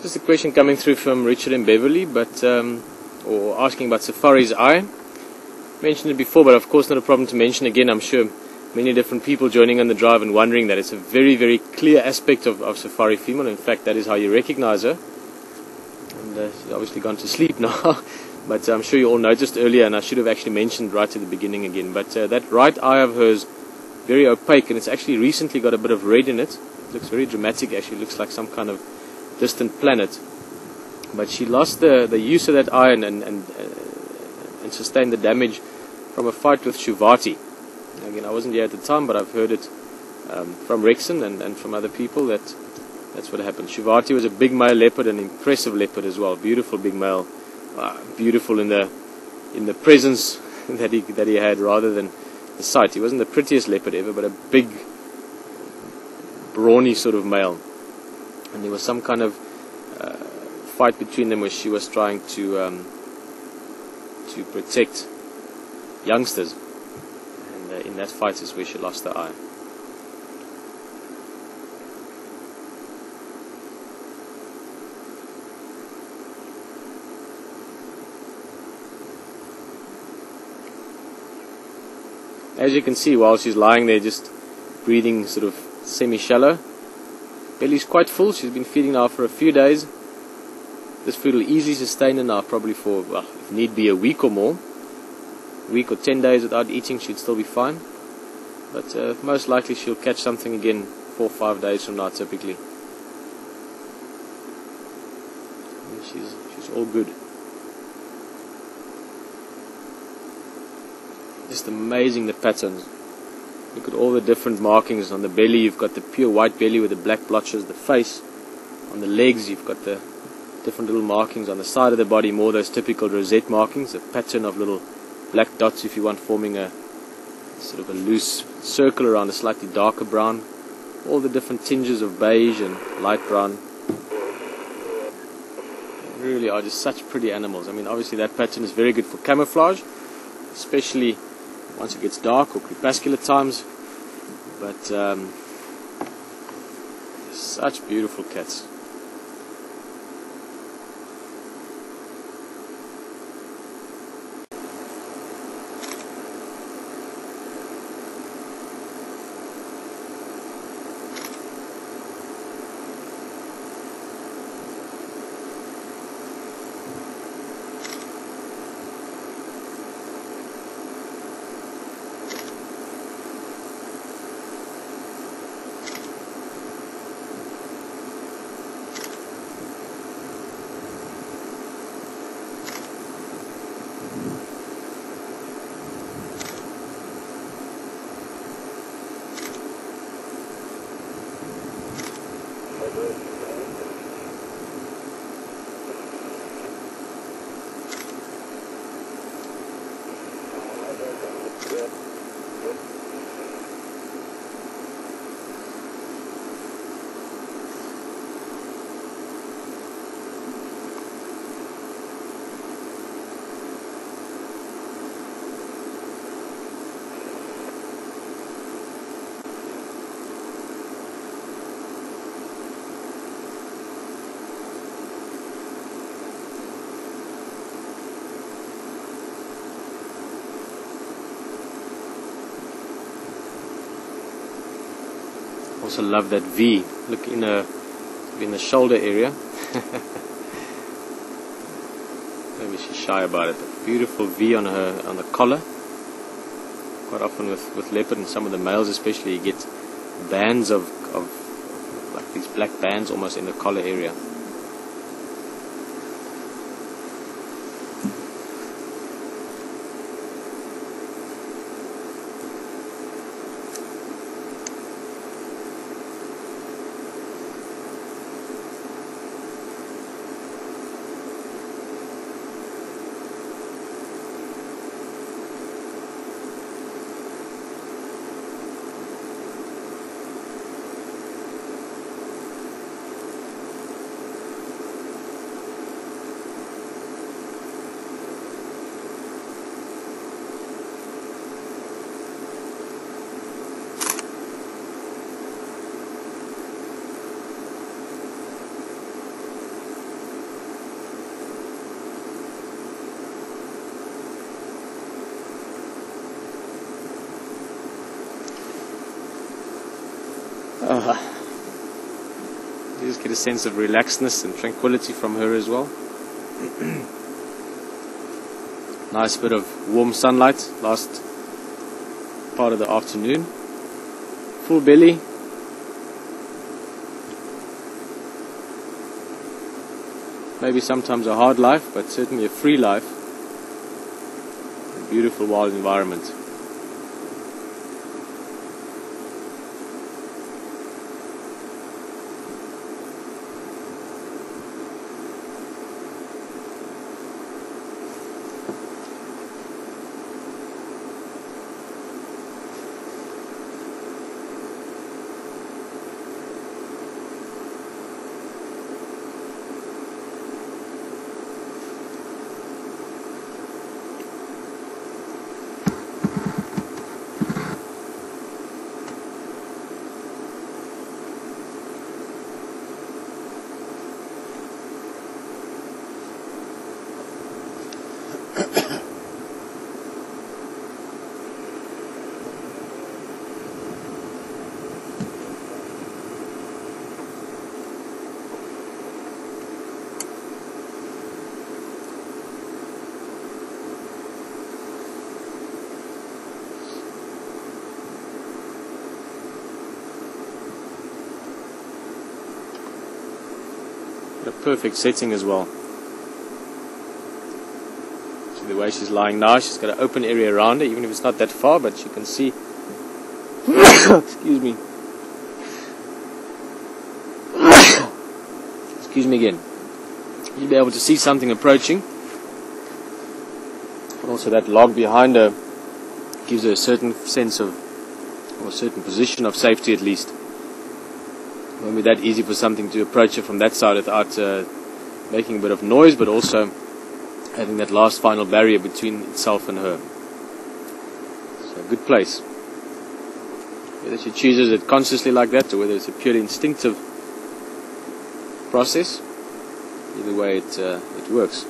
Just a question coming through from Richard and Beverly, or asking about Safari's eye. Mentioned it before, but of course not a problem to mention again. I'm sure many different people joining on the drive and wondering that it's a very, very clear aspect of Safari female. In fact, that is how you recognize her. And she's obviously gone to sleep now, but I'm sure you all noticed earlier, and I should have actually mentioned right at the beginning again. But that right eye of hers, very opaque, and it's actually recently got a bit of red in it. It looks very dramatic, actually. It looks like some kind of distant planet. But she lost the use of that eye and sustained the damage from a fight with Shuvati. Again, I wasn't here at the time, but I've heard it from Rexon and from other people that's what happened. Shuvati was a big male leopard, an impressive leopard as well. Beautiful big male, beautiful in the presence that he had rather than the sight. He wasn't the prettiest leopard ever, but a big, brawny sort of male. And there was some kind of fight between them where she was trying to protect youngsters, and in that fight is where she lost her eye. As you can see, while she's lying there just breathing sort of semi-shallow, belly's quite full. She's been feeding now for a few days. This food will easily sustain her now probably for, well, if need be, a week or more. A week or 10 days without eating, she'd still be fine. But most likely she'll catch something again 4 or 5 days from now typically. And she's all good. Just amazing, the patterns. Look at all the different markings on the belly. You've got the pure white belly with the black blotches, the face. On the legs you've got the different little markings. On the side of the body, more those typical rosette markings, a pattern of little black dots if you want, forming a sort of a loose circle around a slightly darker brown. All the different tinges of beige and light brown. They really are just such pretty animals. I mean, obviously that pattern is very good for camouflage, especially once it gets dark or crepuscular times. But such beautiful cats. Also love that V. Look in the shoulder area. Maybe she's shy about it. But beautiful V on the collar. Quite often with leopard and some of the males especially, you get bands of like these black bands almost in the collar area. You just get a sense of relaxedness and tranquility from her as well. Nice bit of warm sunlight last part of the afternoon. Full belly. Maybe sometimes a hard life, but certainly a free life. A beautiful wild environment. A perfect setting as well. So the way she's lying now, she's got an open area around her, even if it's not that far, but you can see. Excuse me. Excuse me again. You'll be able to see something approaching. But also that log behind her gives her a certain sense of, or a certain position of safety at least. It won't be that easy for something to approach her from that side without making a bit of noise, but also having that last final barrier between itself and her. So a good place. Whether she chooses it consciously like that or whether it's a purely instinctive process, either way it works.